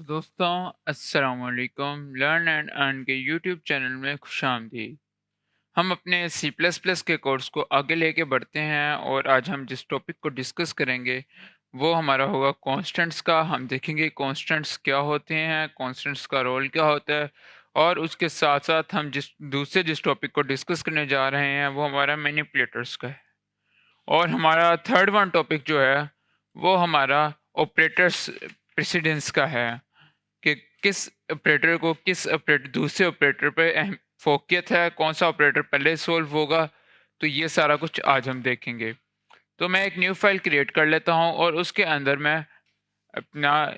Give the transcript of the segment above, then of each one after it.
तो दोस्तों अस्सलाम वालेकुम लर्न एंड अर्न के यूट्यूब चैनल में खुशामदीद। हम अपने सी प्लस प्लस के कोर्स को आगे लेके बढ़ते हैं और आज हम जिस टॉपिक को डिस्कस करेंगे वो हमारा होगा कॉन्स्टेंट्स का। हम देखेंगे कॉन्स्टेंट्स क्या होते हैं, कॉन्स्टेंट्स का रोल क्या होता है, और उसके साथ साथ हम जिस टॉपिक को डिस्कस करने जा रहे हैं वो हमारा मैनिपुलेटर्स का है। और हमारा थर्ड वन टॉपिक जो है वो हमारा ऑपरेटर्स प्रेसिडेंस का है कि किस ऑपरेटर को किस ऑपरेटर दूसरे ऑपरेटर पे अहम फोकियत है, कौन सा ऑपरेटर पहले सॉल्व होगा। तो ये सारा कुछ आज हम देखेंगे। तो मैं एक न्यू फाइल क्रिएट कर लेता हूँ और उसके अंदर मैं अपना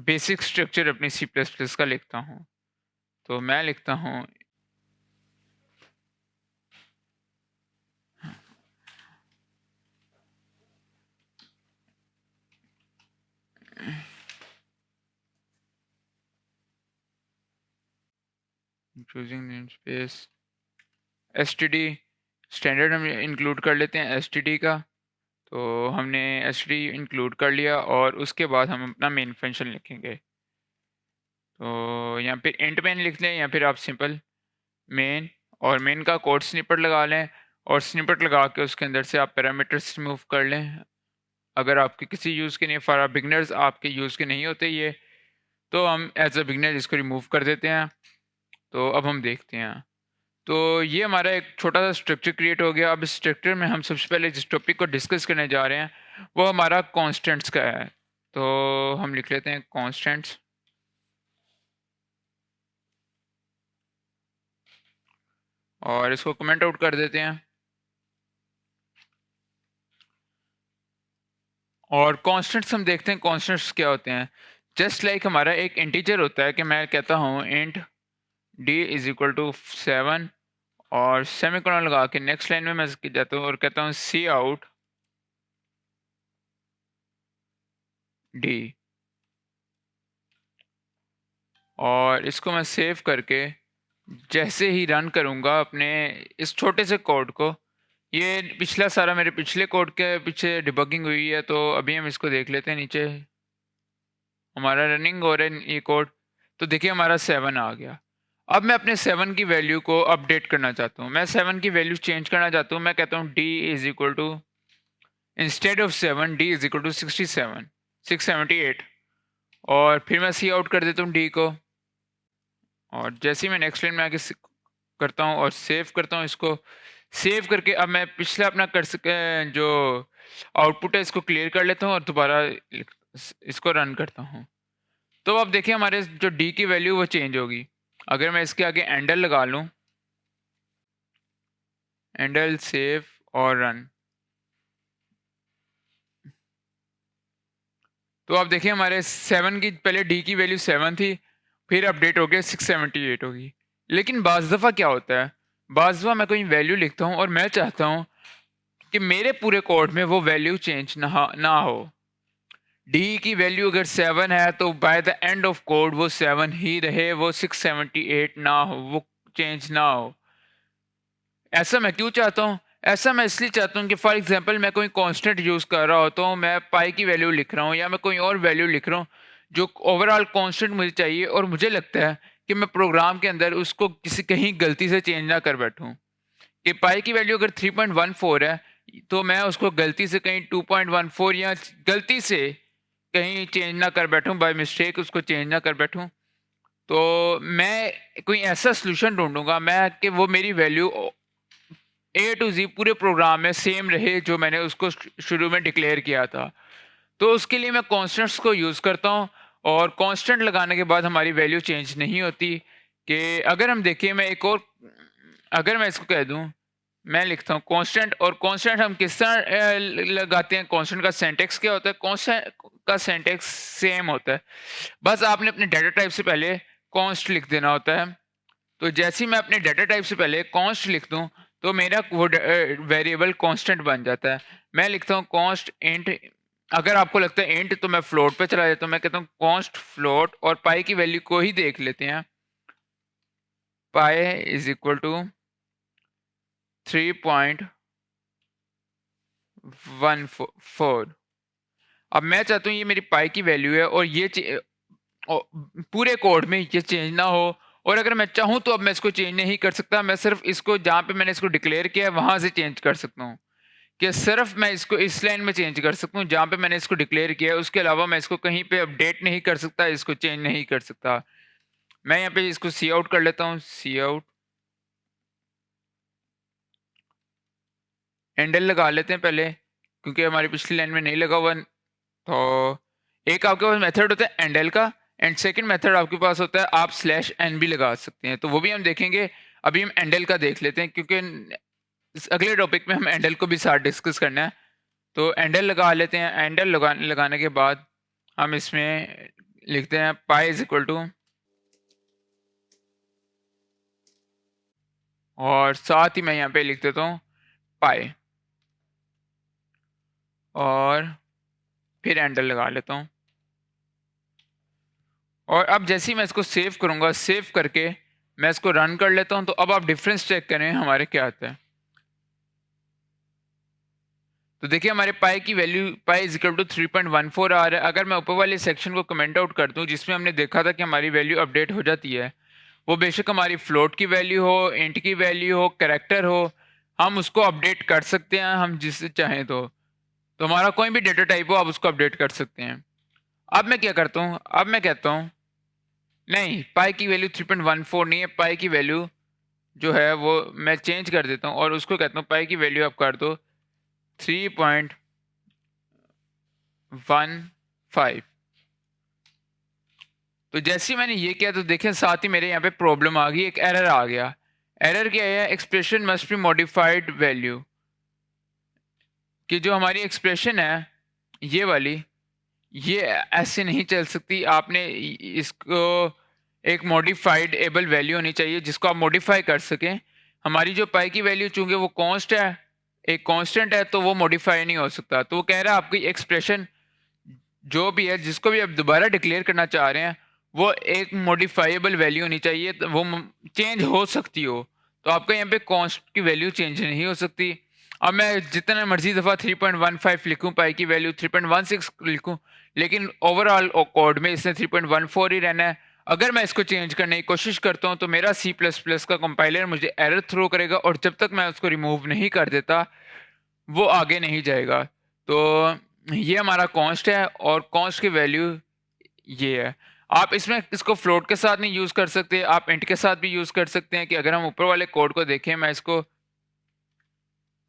बेसिक स्ट्रक्चर अपनी सी प्लस प्लस का लिखता हूँ। तो मैं लिखता हूँ चूजिंग नेमस्पेस एसटीडी स्टैंडर्ड हम इंक्लूड कर लेते हैं एसटीडी का। तो हमने एसटीडी इंक्लूड कर लिया और उसके बाद हम अपना मेन फंक्शन लिखेंगे। तो यहाँ पे इंट मेन लिख लें या फिर आप सिंपल मेन और मेन का कोड स्निपेट लगा लें और स्निपेट लगा के उसके अंदर से आप पैरामीटर्स रिमूव कर लें। अगर आपके किसी यूज़ के नहीं, फॉर बिगनर्स आपके यूज़ के नहीं होते ये, तो हम एज अ बिगनर इसको रिमूव कर देते हैं। तो अब हम देखते हैं। तो ये हमारा एक छोटा सा स्ट्रक्चर क्रिएट हो गया। अब इस स्ट्रक्चर में हम सबसे पहले जिस टॉपिक को डिस्कस करने जा रहे हैं वो हमारा कॉन्स्टेंट्स का है। तो हम लिख लेते हैं कॉन्स्टेंट्स और इसको कमेंट आउट कर देते हैं। और कॉन्स्टेंट्स हम देखते हैं कॉन्स्टेंट्स क्या होते हैं। जस्ट लाइक हमारा एक इंटीजर होता है कि मैं कहता हूँ int d is equal to 7 और सेमीकोलन लगा के नेक्स्ट लाइन में मैं जाता हूँ और कहता हूँ सी आउट डी, और इसको मैं सेव करके जैसे ही रन करूँगा अपने इस छोटे से कोड को, ये पिछला सारा मेरे पिछले कोड के पीछे डिबगिंग हुई है। तो अभी हम इसको देख लेते हैं। नीचे हमारा रनिंग हो रहा है ये कोड। तो देखिए हमारा 7 आ गया। अब मैं अपने 7 की वैल्यू को अपडेट करना चाहता हूँ। मैं 7 की वैल्यू चेंज करना चाहता हूँ। मैं कहता हूँ d is equal to instead of 7 d is equal to 67 678 और फिर मैं सी आउट कर देता हूँ डी को। और जैसे ही मैं नेक्स्ट लाइन में आगे करता हूँ और सेव करता हूँ, इसको सेव करके अब मैं पिछला अपना कर सके जो आउटपुट है इसको क्लियर कर लेता हूँ और दोबारा इसको रन करता हूँ। तो अब देखिए हमारे जो डी की वैल्यू वो चेंज होगी। अगर मैं इसके आगे एंडल लगा लूँ, एंडल सेव और रन, तो आप देखिए हमारे 7 की पहले डी की वैल्यू 7 थी, फिर अपडेट हो गया 678 होगी। लेकिन बाज़ दफ़ा क्या होता है, बाज़ दफ़ा मैं कोई वैल्यू लिखता हूँ और मैं चाहता हूँ कि मेरे पूरे कोड में वो वैल्यू चेंज ना हो। डी की वैल्यू अगर 7 है तो by the end of code वो 7 ही रहे, वो 678 ना हो, वो चेंज ना हो। ऐसा मैं क्यों चाहता हूँ? ऐसा मैं इसलिए चाहता हूँ कि फॉर एग्जांपल मैं कोई कांस्टेंट यूज़ कर रहा होता हूँ, मैं पाई की वैल्यू लिख रहा हूँ या मैं कोई और वैल्यू लिख रहा हूँ जो ओवरऑल कांस्टेंट मुझे चाहिए, और मुझे लगता है कि मैं प्रोग्राम के अंदर उसको किसी कहीं गलती से चेंज ना कर बैठूँ। कि पाई की वैल्यू अगर 3.14 है तो मैं उसको गलती से कहीं 2.14 या गलती से कहीं चेंज ना कर बैठूँ, बाय मिस्टेक उसको चेंज ना कर बैठूँ। तो मैं कोई ऐसा सॉल्यूशन ढूँढूँगा मैं कि वो मेरी वैल्यू ए टू जी पूरे प्रोग्राम में सेम रहे जो मैंने उसको शुरू में डिक्लेयर किया था। तो उसके लिए मैं कॉन्स्टेंट्स को यूज़ करता हूँ और कांस्टेंट लगाने के बाद हमारी वैल्यू चेंज नहीं होती। कि अगर हम देखें मैं एक और, अगर मैं इसको कह दूँ, मैं लिखता हूँ कांस्टेंट, और कांस्टेंट हम किस तरह लगाते हैं, कांस्टेंट का सिंटैक्स क्या होता है, कांस्टेंट का सिंटैक्स सेम होता है। बस आपने अपने डाटा टाइप से पहले कॉन्स्ट लिख देना होता है। तो जैसे ही मैं अपने डाटा टाइप से पहले कॉन्स्ट लिख दूं तो मेरा वो वेरिएबल कांस्टेंट बन जाता है। मैं लिखता हूँ कॉन्स्ट इंट, अगर आपको लगता है इंट तो मैं फ्लोट पे चला जाता हूँ। मैं कहता हूँ कॉन्स्ट फ्लोट और पाई की वैल्यू को ही देख लेते हैं। Pi is equal to 3.14। अब मैं चाहता हूँ ये मेरी पाई की वैल्यू है और ये पूरे कोड में ये चेंज ना हो, और अगर मैं चाहूँ तो अब मैं इसको चेंज नहीं कर सकता, मैं सिर्फ इसको जहाँ पे मैंने इसको डिक्लेयर किया है वहाँ से चेंज कर सकता हूँ, कि सिर्फ मैं इसको इस लाइन में चेंज कर सकता हूँ जहाँ पे मैंने इसको डिक्लेयर किया है, उसके अलावा मैं इसको कहीं पे अपडेट नहीं कर सकता, इसको चेंज नहीं कर सकता। मैं यहाँ पे इसको सी आउट कर लेता हूँ, सी आउट, एंडल लगा लेते हैं पहले, क्योंकि हमारी पिछली लाइन में नहीं लगा हुआ। तो एक आपके पास मेथड होता है एंडल का, एंड सेकंड मेथड आपके पास होता है आप स्लैश एन भी लगा सकते हैं, तो वो भी हम देखेंगे। अभी हम एंडल का देख लेते हैं, क्योंकि अगले टॉपिक में हम एंडल को भी साथ डिस्कस करना है। तो एंडल लगा लेते हैं, एंडल लगाने के बाद हम इसमें लिखते हैं पाई इज इक्वल टू, और साथ ही मैं यहाँ पे लिख देता हूँ पाई, और फिर एंडल लगा लेता हूँ। और अब जैसे ही मैं इसको सेव करूँगा, सेव करके मैं इसको रन कर लेता हूँ, तो अब आप डिफरेंस चेक करें हमारे क्या आता है। तो देखिए हमारे पाई की value pi is equal to 3.14 आ रहा है। अगर मैं ऊपर वाले सेक्शन को कमेंट आउट कर दूं जिसमें हमने देखा था कि हमारी वैल्यू अपडेट हो जाती है, वो बेशक हमारी फ्लोट की वैल्यू हो, इंट की वैल्यू हो, कैरेक्टर हो, हम उसको अपडेट कर सकते हैं हम जिससे चाहें। तो हमारा कोई भी डेटा टाइप हो आप उसको अपडेट कर सकते हैं। अब मैं क्या करता हूँ, अब मैं कहता हूँ नहीं, पाई की वैल्यू 3.14 नहीं है, पाई की वैल्यू जो है वो मैं चेंज कर देता हूँ और उसको कहता हूँ पाई की वैल्यू आप कर दो 3.15। तो जैसे ही मैंने ये किया तो देखें साथ ही मेरे यहाँ पे प्रॉब्लम आ गई, एक एरर आ गया। एरर क्या है, expression must be modified value, कि जो हमारी एक्सप्रेशन है ये वाली, ये ऐसे नहीं चल सकती, आपने इसको एक मॉडिफाइड एबल वैल्यू होनी चाहिए जिसको आप मॉडिफाई कर सकें। हमारी जो पाई की वैल्यू चूंकि वो कॉन्स्ट है, एक कांस्टेंट है, तो वो मॉडिफाई नहीं हो सकता। तो वो कह रहा है आपकी एक्सप्रेशन जो भी है जिसको भी आप दोबारा डिक्लेयर करना चाह रहे हैं वो एक मॉडिफाइबल वैल्यू होनी चाहिए, तो वो चेंज हो सकती हो। तो आपका यहाँ पे कॉन्स्ट की वैल्यू चेंज नहीं हो सकती। अब मैं जितना मर्जी दफ़ा 3.15 लिखूँ, पाई की वैल्यू 3.16 लिखूँ, लेकिन ओवरऑल कोड में इसने 3.14 ही रहना है। अगर मैं इसको चेंज करने की कोशिश करता हूँ तो मेरा C++ का कंपाइलर मुझे एरर थ्रो करेगा, और जब तक मैं उसको रिमूव नहीं कर देता वो आगे नहीं जाएगा। तो ये हमारा कॉन्स्ट है, और कॉन्स्ट की वैल्यू ये है। आप इसमें इसको फ्लोट के साथ नहीं यूज़ कर सकते, आप इंट के साथ भी यूज़ कर सकते हैं। कि अगर हम ऊपर वाले कोड को देखें, मैं इसको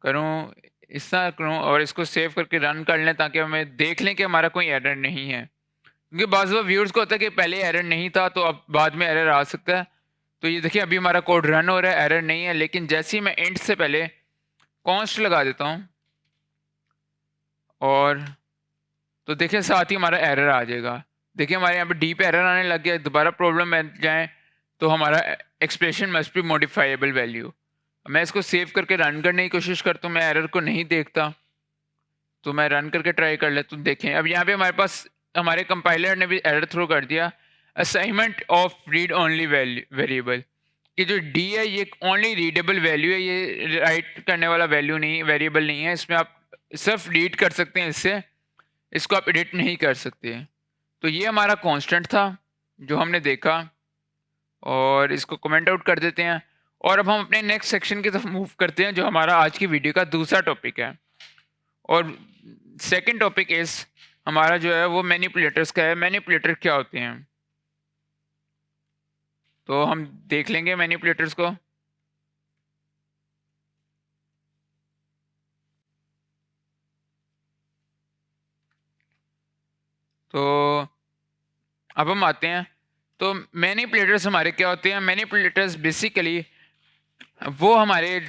करूँ, इस तरह करूँ और इसको सेव करके रन कर लें ताकि हमें देख लें कि हमारा कोई एरर नहीं है, क्योंकि बाज़ व्यूअर्स को होता है कि पहले एरर नहीं था तो अब बाद में एरर आ सकता है। तो ये देखिए अभी हमारा कोड रन हो रहा है, एरर नहीं है, लेकिन जैसे ही मैं इंट से पहले कॉन्स्ट लगा देता हूँ और तो देखिए साथ ही हमारा एरर आ जाएगा। देखिए हमारे यहाँ पे डी पे एरर आने लग गया, दोबारा प्रॉब्लम में जाए तो हमारा expression must be modifiable value. मैं इसको सेव करके रन करने की कोशिश करता हूँ, मैं एरर को नहीं देखता, तो मैं रन करके ट्राई कर लेता हूँ। देखें अब यहाँ पे हमारे पास हमारे कंपाइलर ने भी एरर थ्रो कर दिया, assignment of read only variable, कि जो डी है ये ओनली रीडेबल वैल्यू है, ये राइट करने वाला वैल्यू नहीं, वेरिएबल नहीं है। इसमें आप सिर्फ रीड कर सकते हैं, इससे इसको आप एडिट नहीं कर सकते। तो ये हमारा कांस्टेंट था जो हमने देखा, और इसको कमेंट आउट कर देते हैं। और अब हम अपने नेक्स्ट सेक्शन की तरफ मूव करते हैं जो हमारा आज की वीडियो का दूसरा टॉपिक है। और सेकंड टॉपिक इस हमारा जो है वो मैनिपुलेटर्स का है। मैनिपुलेटर क्या होते हैं तो हम देख लेंगे मैनिपुलेटर्स को। तो अब हम आते हैं, तो मैनिपुलेटर्स हमारे क्या होते हैं। मैनिपुलेटर्स बेसिकली वो हमारे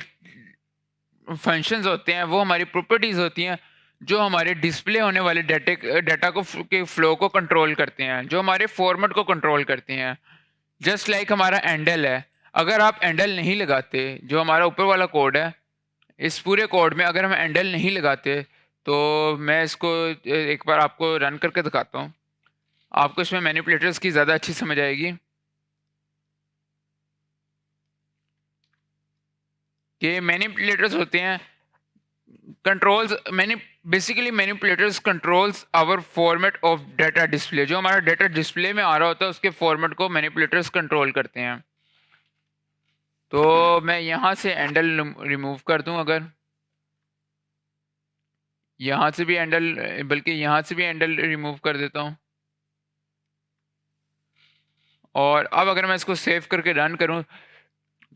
फंक्शंस होते हैं, वो हमारी प्रॉपर्टीज़ होती हैं जो हमारे डिस्प्ले होने वाले डाटा को के फ्लो को कंट्रोल करते हैं, जो हमारे फॉर्मेट को कंट्रोल करते हैं। जस्ट लाइक हमारा एंडल है, अगर आप एंडल नहीं लगाते, जो हमारा ऊपर वाला कोड है, इस पूरे कोड में अगर हम एंडल नहीं लगाते, तो मैं इसको एक बार आपको रन करके दिखाता हूँ, आपको इसमें मैनिपुलेटर्स की ज़्यादा अच्छी समझ आएगी। कि मैनिपुलेटर्स होते हैं कंट्रोल्स मैंने basically manipulators controls our format of data display. जो हमारा डाटा डिस्प्ले में आ रहा होता है उसके फॉर्मेट को मैनिपुलेटर्स कंट्रोल करते हैं। तो मैं यहाँ से हैंडल रिमूव कर दूँ, अगर यहाँ से भी हैंडल, बल्कि यहाँ से भी हैंडल रिमूव कर देता हूँ, और अब अगर मैं इसको सेव करके रन करूँ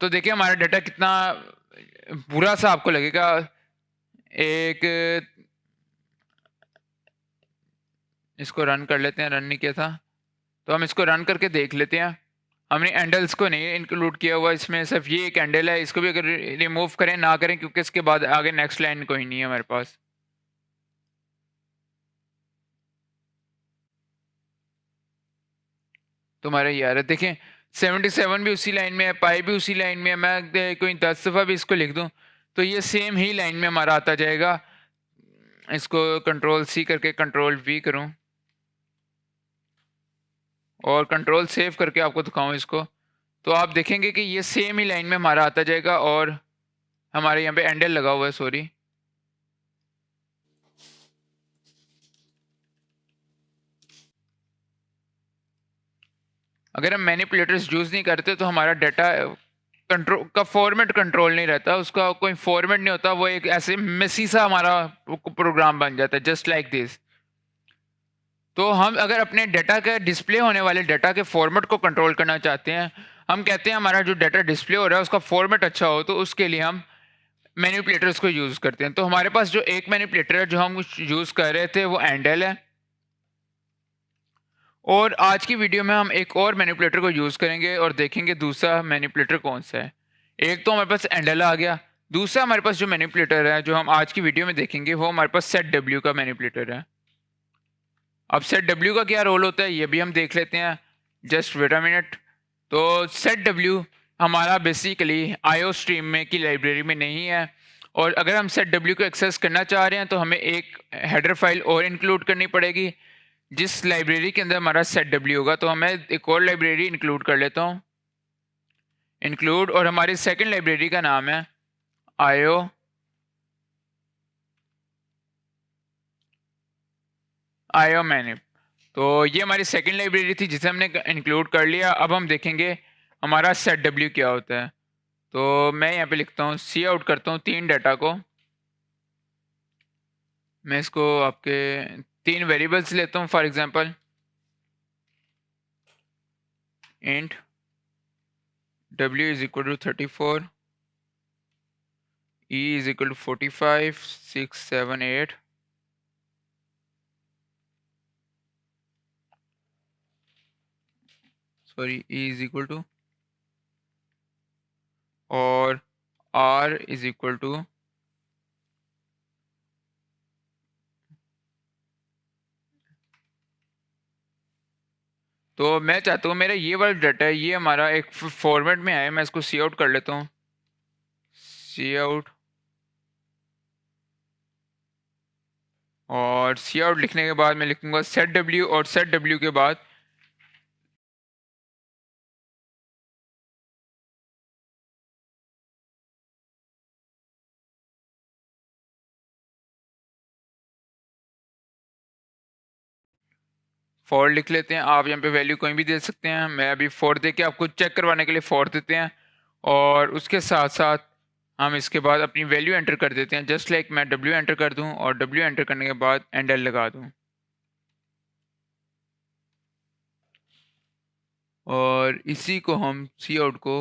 तो देखिए हमारा डाटा कितना बुरा सा आपको लगेगा। एक इसको रन कर लेते हैं, रन नहीं किया था तो हम इसको रन करके देख लेते हैं। हमने हैंडल्स को नहीं इंक्लूड किया हुआ इसमें, सिर्फ ये एक हैंडल है, इसको भी अगर रिमूव करें ना करें क्योंकि इसके बाद आगे नेक्स्ट लाइन कोई नहीं है हमारे पास। तुम्हारे यार देखें 77 भी उसी लाइन में है, पाई भी उसी लाइन में है। मैं कोई 10 दफ़ा भी इसको लिख दूं तो ये सेम ही लाइन में हमारा आता जाएगा। इसको कंट्रोल सी करके कंट्रोल वी करूं और कंट्रोल सेव करके आपको दिखाऊं इसको, तो आप देखेंगे कि ये सेम ही लाइन में हमारा आता जाएगा। और हमारे यहाँ पे एंडल लगा हुआ है, सॉरी, अगर हम मैनिपुलेटर्स यूज़ नहीं करते तो हमारा डाटा कंट्रोल का फॉर्मेट कंट्रोल नहीं रहता, उसका कोई फॉर्मेट नहीं होता, वो एक ऐसे मेसी सा हमारा प्रोग्राम बन जाता है, जस्ट लाइक दिस। तो हम अगर अपने डाटा के डिस्प्ले होने वाले डाटा के फॉर्मेट को कंट्रोल करना चाहते हैं, हम कहते हैं हमारा जो डाटा डिस्प्ले हो रहा है उसका फॉर्मेट अच्छा हो, तो उसके लिए हम मैनिपुलेटर्स को यूज़ करते हैं। तो हमारे पास जो एक मैनिपुलेटर है जो हम यूज़ कर रहे थे वो एंडल है, और आज की वीडियो में हम एक और मैनिपुलेटर को यूज़ करेंगे और देखेंगे दूसरा मैनिपुलेटर कौन सा है। एक तो हमारे पास एंडल आ गया, दूसरा हमारे पास जो मैनिपुलेटर है जो हम आज की वीडियो में देखेंगे वो हमारे पास सेट डब्ल्यू का मैनिपुलेटर है। अब सेट डब्ल्यू का क्या रोल होता है ये भी हम देख लेते हैं, जस्ट वेट अ मिनट। तो सेट डब्ल्यू हमारा बेसिकली आईओ स्ट्रीम में की लाइब्रेरी में नहीं है, और अगर हम सेट डब्ल्यू को एक्सेस करना चाह रहे हैं तो हमें एक हेडर फाइल और इंक्लूड करनी पड़ेगी जिस लाइब्रेरी के अंदर हमारा सेट डब्ल्यू होगा। तो मैं एक और लाइब्रेरी इंक्लूड कर लेता हूँ, इंक्लूड, और हमारी सेकंड लाइब्रेरी का नाम है आईओ मैनिप। तो ये हमारी सेकंड लाइब्रेरी थी जिसे हमने इंक्लूड कर लिया। अब हम देखेंगे हमारा सेट डब्ल्यू क्या होता है। तो मैं यहाँ पे लिखता हूँ, सी आउट करता हूँ 3 डाटा को, मैं इसको आपके 3 वेरिएबल्स लेता हूँ, for example int w is equal to 34, e is equal to 45, 6, 7, 8, sorry e is equal to, और r इज इक्वल टू तो मैं चाहता हूँ मेरा ये वाला डाटा है ये हमारा एक फॉर्मेट में आए। मैं इसको सी आउट कर लेता हूँ, सी आउट, और सी आउट लिखने के बाद मैं लिखूंगा सेट डब्ल्यू, और सेट डब्ल्यू के बाद फॉर लिख लेते हैं। आप यहाँ पे वैल्यू कोई भी दे सकते हैं, मैं अभी फॉर दे के आपको चेक करवाने के लिए फॉर देते हैं, और उसके साथ साथ हम इसके बाद अपनी वैल्यू एंटर कर देते हैं, जस्ट लाइक मैं डब्ल्यू एंटर कर दूं और डब्ल्यू एंटर करने के बाद एंडर लगा दूं, और इसी को हम सी आउट को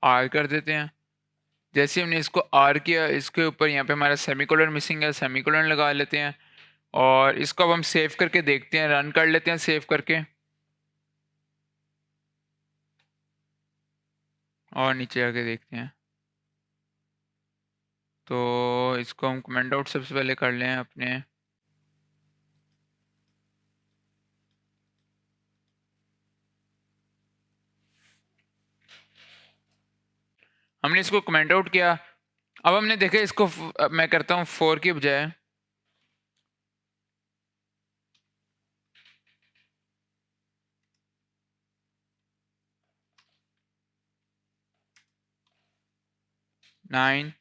आर कर देते हैं। जैसे हमने इसको आर किया, इसके ऊपर यहाँ पे हमारा सेमीकोलन मिसिंग है, सेमीकोलन लगा लेते हैं, और इसको अब हम सेव करके देखते हैं, रन कर लेते हैं सेव करके, और नीचे आके देखते हैं। तो इसको हम कमेंट आउट सबसे पहले कर लें अपने, हमने इसको कमेंट आउट किया। अब हमने देखा इसको मैं करता हूँ 4 की बजाय 9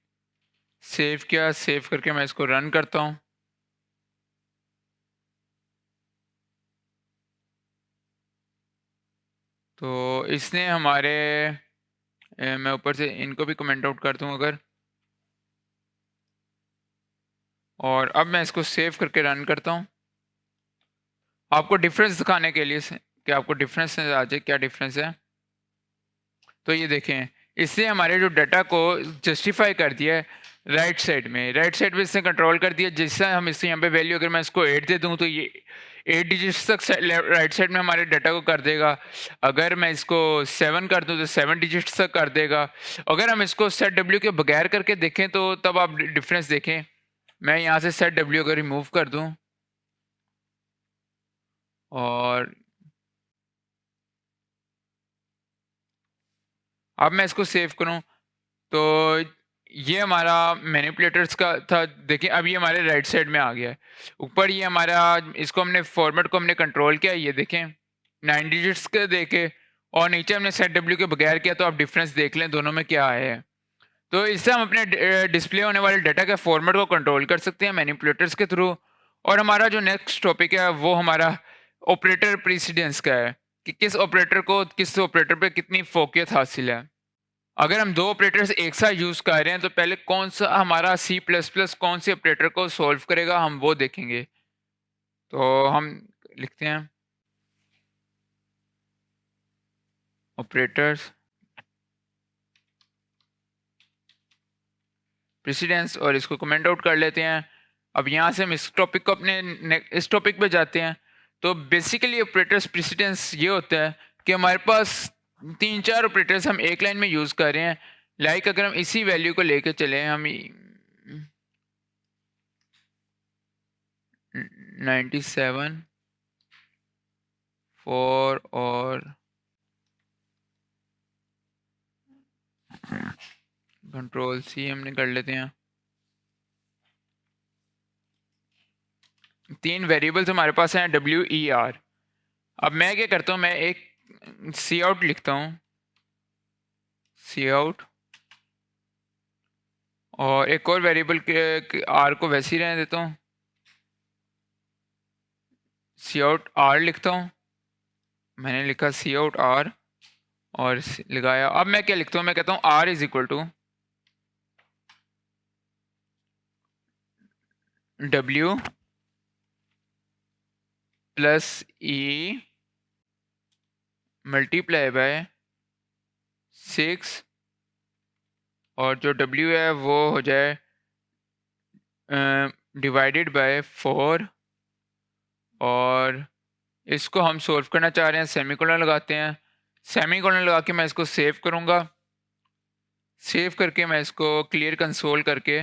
सेव किया, सेव करके मैं इसको रन करता हूँ। तो इसने हमारे मैं ऊपर से इनको भी कमेंट आउट कर दूँ अगर, और अब मैं इसको सेव करके रन करता हूँ आपको डिफरेंस दिखाने के लिए कि आपको डिफरेंस आ जाए क्या डिफरेंस है। तो ये देखें, इससे हमारे जो डाटा को जस्टिफाई कर दिया है राइट साइड में इसने कंट्रोल कर दिया, जिससे हम इससे यहाँ पे वैल्यू अगर मैं इसको 8 दे दूँ तो ये 8 डिजिट्स तक राइट साइड में हमारे डाटा को कर देगा। अगर मैं इसको 7 कर दूँ तो 7 डिजिट्स तक कर देगा। अगर हम इसको सेट डब्ल्यू के बगैर करके देखें तो तब आप डिफरेंस देखें। मैं यहाँ से सेट डब्ल्यू अगर रिमूव कर दूँ और अब मैं इसको सेव करूँ तो ये हमारा मैनिपुलेटर्स का था। देखिए अब ये हमारे राइट साइड में आ गया है। ऊपर ये हमारा इसको हमने फॉर्मेट को हमने कंट्रोल किया, ये देखें 9 डिजिट्स के देके, और नीचे हमने सेट डब्ल्यू के बगैर किया। तो आप डिफरेंस देख लें दोनों में क्या आया है। तो इससे हम अपने डिस्प्ले होने वाले डाटा के फॉर्मेट को कंट्रोल कर सकते हैं मैनिपुलेटर्स के थ्रू। और हमारा जो नेक्स्ट टॉपिक है वो हमारा ऑपरेटर प्रेसिडेंस का है कि किस ऑपरेटर को किस ऑपरेटर पे कितनी फोकियत हासिल है। अगर हम दो ऑपरेटर्स एक साथ यूज़ कर रहे हैं तो पहले कौन सा हमारा C++ कौन से ऑपरेटर को सॉल्व करेगा हम वो देखेंगे। तो हम लिखते हैं ऑपरेटर्स प्रेसिडेंस और इसको कमेंट आउट कर लेते हैं। अब यहाँ से हम इस टॉपिक को अपने इस टॉपिक पे जाते हैं। तो बेसिकली ऑपरेटर्स प्रेसिडेंस ये होता है कि हमारे पास 3-4 ऑपरेटर्स हम एक लाइन में यूज़ कर रहे हैं। लाइक अगर हम इसी वैल्यू को लेके चले, हम 97 4 और कंट्रोल C हमने कर लेते हैं। 3 वेरिएबल्स हमारे पास हैं WER। अब मैं क्या करता हूँ, मैं एक सी आउट लिखता हूँ, सी आउट, और एक और वेरिएबल के आर को वैसे ही रहने देता हूँ, सी आउट आर लिखता हूँ। मैंने लिखा सी आउट आर और लगाया। अब मैं क्या लिखता हूँ, मैं कहता हूँ आर इज इक्वल टू डब्ल्यू प्लस ई मल्टीप्लाई बाय 6, और जो W है वो हो जाए डिवाइडेड बाय 4, और इसको हम सोल्व करना चाह रहे हैं। सेमीकोलन लगाते हैं, सेमीकोलन लगा के मैं इसको सेव करूँगा। सेव करके मैं इसको क्लियर कंसोल करके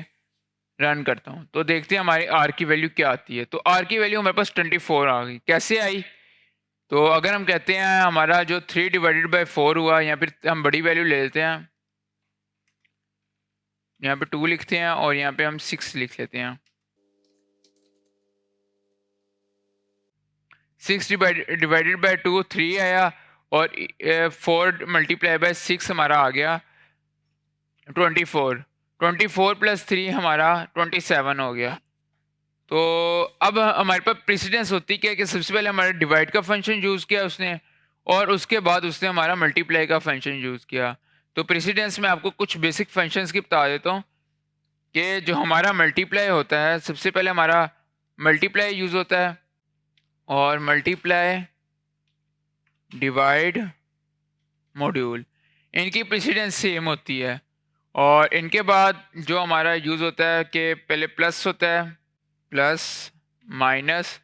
रन करता हूँ। तो देखते हैं हमारी आर की वैल्यू क्या आती है। तो आर की वैल्यू हमारे पास 24 आ गई। कैसे आई? तो अगर हम कहते हैं हमारा जो 3 डिवाइडेड बाय 4 हुआ, या फिर हम बड़ी वैल्यू ले लेते हैं, यहाँ पे 2 लिखते हैं और यहाँ पे हम 6 लिख लेते हैं। 6 डिवाइडेड बाय 2 3 आया, और 4 मल्टीप्लाई बाय 6 हमारा आ गया 24। 24 प्लस 3 हमारा 27 हो गया। तो अब हमारे पास प्रेसिडेंस होती क्या है कि सबसे पहले हमारा डिवाइड का फंक्शन यूज़ किया उसने, और उसके बाद उसने हमारा मल्टीप्लाई का फंक्शन यूज़ किया। तो प्रेसिडेंस में आपको कुछ बेसिक फंक्शंस की बता देता हूँ कि जो हमारा मल्टीप्लाई होता है, सबसे पहले हमारा मल्टीप्लाई यूज़ होता है, और मल्टीप्लाई डिवाइड मॉड्यूल, इनकी प्रेसिडेंस सेम होती है। और इनके बाद जो हमारा यूज़ होता है कि पहले प्लस होता है, प्लस माइनस,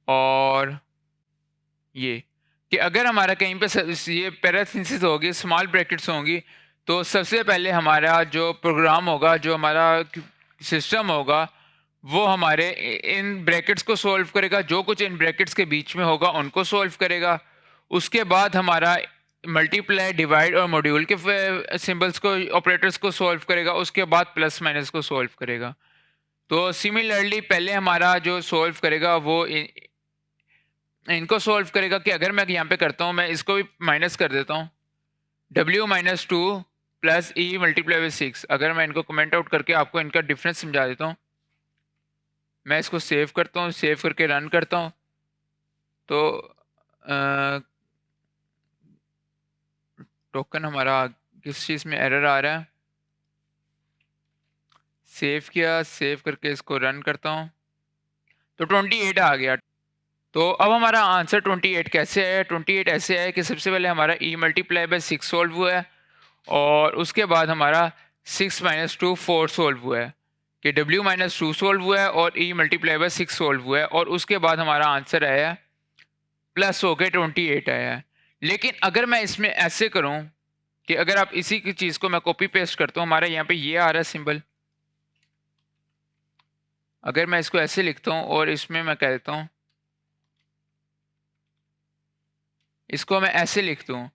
और ये कि अगर हमारा कहीं पे ये पैरेंथेसिस होगी, स्मॉल ब्रैकेट्स होंगी, तो सबसे पहले हमारा जो प्रोग्राम होगा, जो हमारा सिस्टम होगा, वो हमारे इन ब्रैकेट्स को सॉल्व करेगा। जो कुछ इन ब्रैकेट्स के बीच में होगा उनको सॉल्व करेगा। उसके बाद हमारा मल्टीप्लाई डिवाइड और मॉड्यूल के सिंबल्स को, ऑपरेटर्स को सॉल्व करेगा। उसके बाद प्लस माइनस को सॉल्व करेगा। तो सिमिलरली पहले हमारा जो सॉल्व करेगा वो इनको सॉल्व करेगा कि अगर मैं यहाँ पे करता हूँ, मैं इसको भी माइनस कर देता हूँ, W - 2 plus e multiply by 6। अगर मैं इनको कमेंट आउट करके आपको इनका डिफरेंस समझा देता हूँ, मैं इसको सेव करता हूँ, सेव करके रन करता हूँ, तो टोकन हमारा किस चीज़ में एरर आ रहा है। सेव किया, सेव करके इसको रन करता हूँ, तो 28 आ गया। तो अब हमारा आंसर 28 कैसे है? 28 ऐसे है कि सबसे पहले हमारा ई मल्टीप्लाई बाई 6 सॉल्व हुआ है, और उसके बाद हमारा 6 माइनस 2 4 सॉल्व हुआ है, कि W माइनस 2 सॉल्व हुआ है और ई मल्टीप्लाई बाई 6 सॉल्व हुआ है, और उसके बाद हमारा आंसर आया है प्लस होके 28 आया है। लेकिन अगर मैं इसमें ऐसे करूं कि अगर आप इसी की चीज़ को मैं कॉपी पेस्ट करता हूँ, हमारा यहाँ पे ये आ रहा है सिंबल, अगर मैं इसको ऐसे लिखता हूँ और इसमें मैं कह देता हूँ, इसको मैं ऐसे लिखता हूँ,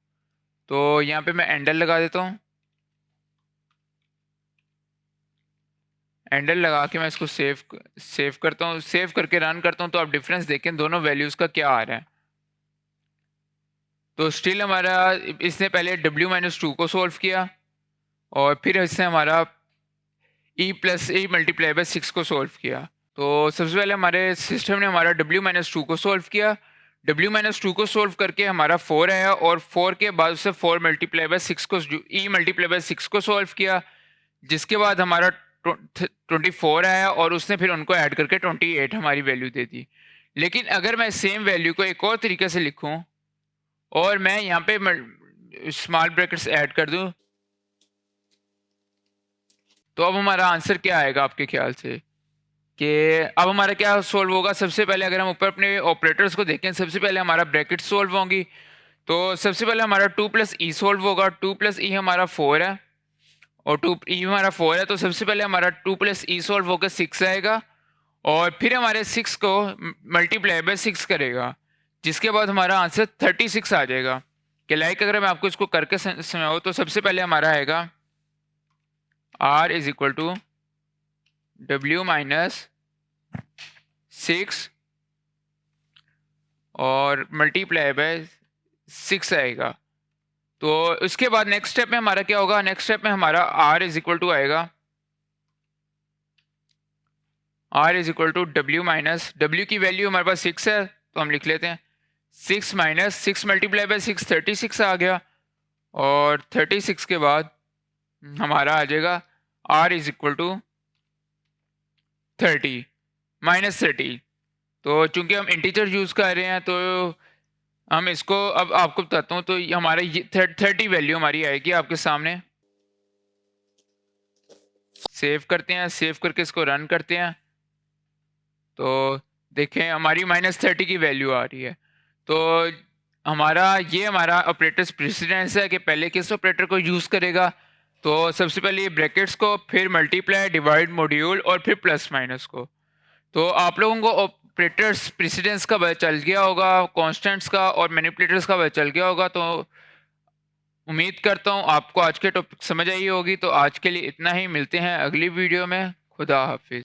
तो यहाँ पे मैं एंडल लगा देता हूँ, एंडल लगा के मैं इसको सेव करता हूँ, सेव करके रन करता हूँ, तो आप डिफरेंस देखें दोनों वैल्यूज़ का क्या आ रहा है। तो स्टिल हमारा इसने पहले W माइनस 2 को सॉल्व किया, और फिर इसने हमारा E plus e multiply by 6 को सॉल्व किया। तो सबसे पहले हमारे सिस्टम ने हमारा W माइनस 2 को सॉल्व किया, W माइनस 2 को सॉल्व करके हमारा 4 आया, और 4 के बाद उससे 4 मल्टीप्लाई बाई 6 को ई मल्टीप्लाई बाई 6 को सॉल्व किया, जिसके बाद हमारा 24 आया, और उसने फिर उनको ऐड करके 28 हमारी वैल्यू दे दी। लेकिन अगर मैं सेम वैल्यू को एक और तरीके से लिखूं और मैं यहाँ पे स्मॉल ब्रैकेट्स ऐड कर दूं, तो अब हमारा आंसर क्या आएगा आपके ख्याल से? कि अब हमारा क्या सोल्व होगा? सबसे पहले अगर हम ऊपर अपने ऑपरेटर्स को देखें, सबसे पहले हमारा ब्रैकेट सोल्व होंगी, तो सबसे पहले हमारा 2 प्लस ई सोल्व होगा। 2 प्लस ई हमारा 4 है, और 2 ई हमारा 4 है, तो सबसे पहले हमारा 2 प्लस ई सोल्व होकर 6 आएगा, और फिर हमारे 6 को मल्टीप्लाई बाय 6 करेगा, जिसके बाद हमारा आंसर 36 आ जाएगा। कि लाइक अगर मैं आपको इसको करके समझाऊँ, तो सबसे पहले हमारा आएगा R is equal to W minus 6 और मल्टीप्लाई बाय 6 आएगा। तो उसके बाद नेक्स्ट स्टेप में हमारा क्या होगा? नेक्स्ट स्टेप में हमारा R इज इक्वल टू आएगा, R is equal to W minus, W की वैल्यू हमारे पास 6 है, तो हम लिख लेते हैं 6 माइनस 6 मल्टीप्लाई बाय 6 36 आ गया, और 36 के बाद हमारा आ जाएगा R is equal to 30 minus 30। तो चूंकि हम इंटीजर यूज़ कर रहे हैं, तो हम इसको अब आपको बताता हूँ, तो हमारा ये 30 वैल्यू हमारी आएगी आपके सामने। सेव करते हैं, सेव करके इसको रन करते हैं, तो देखें हमारी -30 की वैल्यू आ रही है। तो हमारा ऑपरेटर्स प्रेसिडेंस है कि पहले किस ऑपरेटर को यूज़ करेगा। तो सबसे पहले ये ब्रैकेट्स को, फिर मल्टीप्लाई, डिवाइड, मॉड्यूल, और फिर प्लस माइनस को। तो आप लोगों को ऑपरेटर्स प्रेसिडेंस का पता चल गया होगा, कांस्टेंट्स का और मैनिपुलेटर्स का पता चल गया होगा। तो उम्मीद करता हूँ आपको आज के टॉपिक समझ आई होगी। तो आज के लिए इतना ही, मिलते हैं अगली वीडियो में। खुदा हाफिज।